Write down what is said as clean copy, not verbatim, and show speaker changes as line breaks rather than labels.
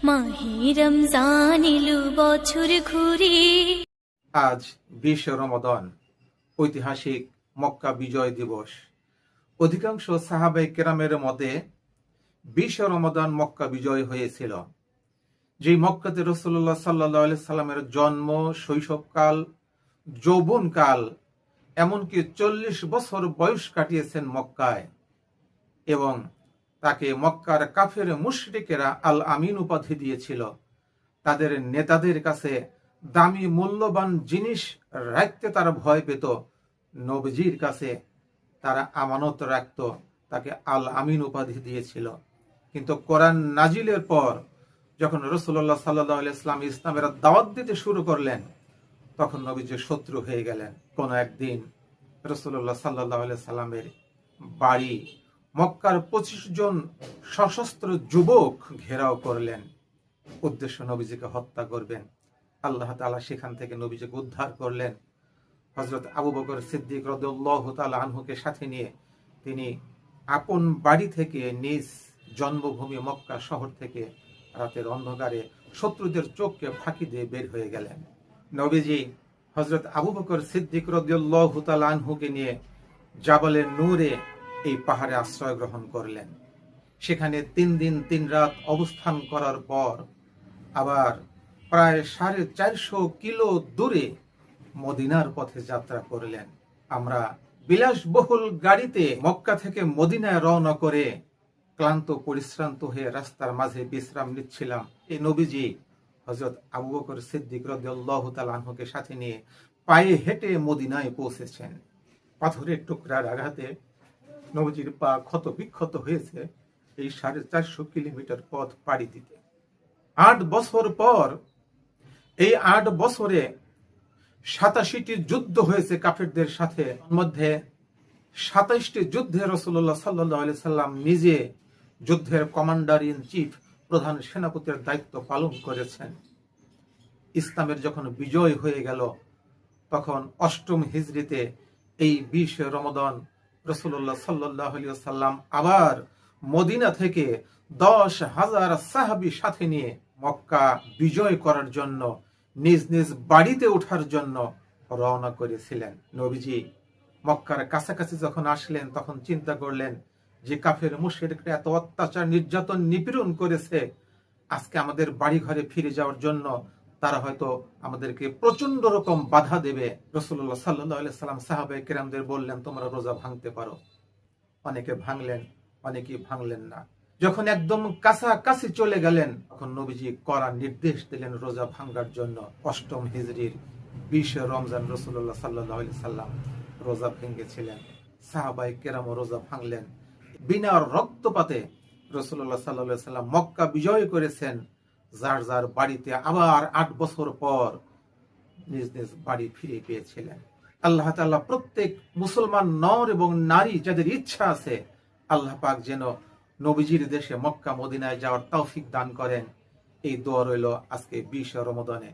মাহে রমজান এলো বছর ঘুরে।
আজ 20 রমাদান, ঐতিহাসিক মক্কা বিজয় দিবস। অধিকাংশ সাহাবায়ে কেরামের মতে 20 রমাদান মক্কা বিজয় হয়েছিল। যে মক্কাতে রাসূলুল্লাহ সাল্লাল্লাহু আলাইহি সাল্লামের জন্ম, শৈশবকাল, যৌবনকাল, এমনকি 40 বছর বয়স কাটিয়েছেন মক্কায়, এবং তাকে মক্কার কাফের মুশরিকেরা আল আমিন উপাধি দিয়েছিল। তাদের নেতাদের কাছে দামি মূল্যবান জিনিস রাখতে তারা ভয় পেত, নবীজির কাছে তারা আমানত রাখত, তাকে আল আমিন উপাধি দিয়েছিল। কিন্তু কোরআন নাজিলের পর যখন রাসূলুল্লাহ সাল্লাল্লাহু আলাইহি ওয়াসাল্লাম ইসলামের দাওয়াত দিতে শুরু করলেন, তখন নবীজি শত্রু হয়ে গেলেন। কোন একদিন রাসূলুল্লাহ সাল্লাল্লাহু আলাইহি ওয়াসাল্লামের বাড়ি মক্কার 25 জন সশস্ত্র যুবক ঘেরাও করলেন, উদ্দেশ্য নবীজিকে হত্যা করবেন। আল্লাহ তাআলা সেখান থেকে নবীজিকে উদ্ধার করলেন। হযরত আবু বকর সিদ্দিক রাদিয়াল্লাহু তাআলা আনহুকে সাথে নিয়ে তিনি আপন বাড়ি থেকে নিজ জন্মভূমি মক্কা শহর থেকে রাতের অন্ধকারে শত্রুদের চোখকে ফাঁকি দিয়ে বের হয়ে গেলেন। নবীজি হযরত আবু বকর সিদ্দিক রাদিয়াল্লাহু তাআলা আনহুকে নিয়ে জাবালে নূরে এই পাহাড়ে আশ্রয় গ্রহণ করলেন। সেখানে 3 দিন 3 রাত অবস্থান করার পর আবার প্রায় 450 কিলো দূরে মদিনার পথে যাত্রা করলেন। আমরা বিলাসবহুল গাড়িতে মক্কা থেকে মদিনায় রওনা করে ক্লান্ত পরিশ্রান্ত হয়ে রাস্তার মাঝে বিশ্রাম নিচ্ছিলাম। এই নবীজি হযরত আবু বকর সিদ্দিক রাদিয়াল্লাহু তাআলা আনহুকে সাথে নিয়ে পায়ে হেঁটে মদিনায় পৌঁছেছেন। পাথরের টুকরার আঘাতে নবীজির পা ক্ষত বিক্ষত হয়েছে এই 450 কিলোমিটার পথ পাড়ি দিতে। 8 বছর পর, এই 8 বছরে 87টি যুদ্ধ হয়েছে কাফেরদের সাথে। মধ্যে 27টি যুদ্ধে রাসূলুল্লাহ সাল্লাল্লাহু আলাইহি সাল্লাম নিজে যুদ্ধের কমান্ডার ইন চিফ, প্রধান সেনাপতির দায়িত্ব পালন করেছেন। ইসলামের যখন বিজয় হয়ে গেল, তখন 8ম হিজরিতে এই 20 রমাদান রাসূলুল্লাহ সাল্লাল্লাহু আলাইহি সাল্লাম আবার মদিনা থেকে 10,000 সাহাবী সাথে নিয়ে মক্কা বিজয় করার জন্য, নিজ নিজ বাড়িতে ওঠার জন্য রওনা করেছিলেন। নবীজি মক্কার কাছাকাছি যখন আসলেন, তখন চিন্তা করলেন যে কাফের মুশরিকরা এত অত্যাচার, নির্যাতন, নিপীড়ন করেছে, আজকে আমাদের বাড়ি ঘরে ফিরে যাওয়ার জন্য তারা হয়তো আমাদেরকে প্রচন্ড রকম বাধা দেবে। রাসূলুল্লাহ সাল্লাল্লাহু আলাইহি সাল্লাম সাহাবায়ে কেরামদের বললেন, তোমরা রোজা ভাঙতে পারো। অনেকে ভাঙলেন, অনেকেই ভাঙলেন না। যখন একদম কাছাকাছি চলে গেলেন, তখন নবীজি কড়া নির্দেশ দিলেন রোজা ভাঙার জন্য। 8ম হিজরির 20 রমজান রাসূলুল্লাহ সাল্লাল্লাহু আলাইহি সাল্লাম রোজা ভেঙেছিলেন। সাহাবায়ে কেরাম রোজা ভাঙলেন। বিনা রক্তপাতে রাসূলুল্লাহ সাল্লাল্লাহু আলাইহি সাল্লাম মক্কা বিজয় করেছেন। যার যার বাড়িতে আবার 8 বছর পর নিজ নিজ বাড়ি ফিরে পেয়েছিলেন। আল্লাহ তাআলা প্রত্যেক মুসলমান নর এবং নারী যাদের ইচ্ছা আছে, আল্লাহ পাক যেন নবীজির দেশে মক্কা মদিনায় যাওয়ার তৌফিক দান করেন। এই দোয়া রইল আজকে 20 রমাদানে।